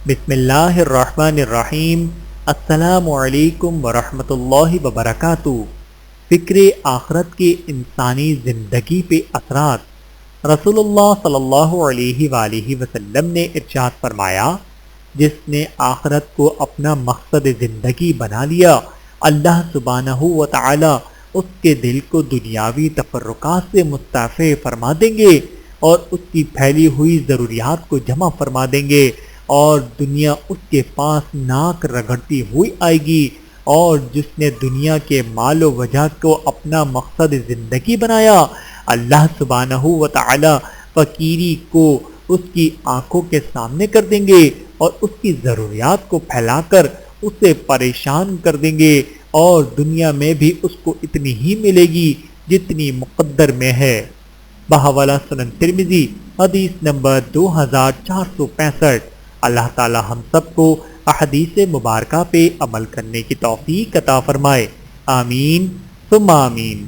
بسم اللہ الرحمن الرحیم۔ السلام علیکم ورحمۃ اللہ وبرکاتہ۔ فکر آخرت کے انسانی زندگی پہ اثرات۔ رسول اللہ صلی اللہ علیہ وآلہ وسلم نے ارشاد فرمایا، جس نے آخرت کو اپنا مقصد زندگی بنا لیا، اللہ سبحانہ و تعالی اس کے دل کو دنیاوی تفرقات سے مستعفی فرما دیں گے اور اس کی پھیلی ہوئی ضروریات کو جمع فرما دیں گے، اور دنیا اس کے پاس ناک رگڑتی ہوئی آئے گی۔ اور جس نے دنیا کے مال و وجہ کو اپنا مقصد زندگی بنایا، اللہ سبحانہ و تعالی فقیری کو اس کی آنکھوں کے سامنے کر دیں گے اور اس کی ضروریات کو پھیلا کر اسے پریشان کر دیں گے، اور دنیا میں بھی اس کو اتنی ہی ملے گی جتنی مقدر میں ہے۔ بحوالہ سنن ترمذی حدیث نمبر 2465۔ اللہ تعالی ہم سب کو احادیث مبارکہ پہ عمل کرنے کی توفیق عطا فرمائے، آمین ثم آمین۔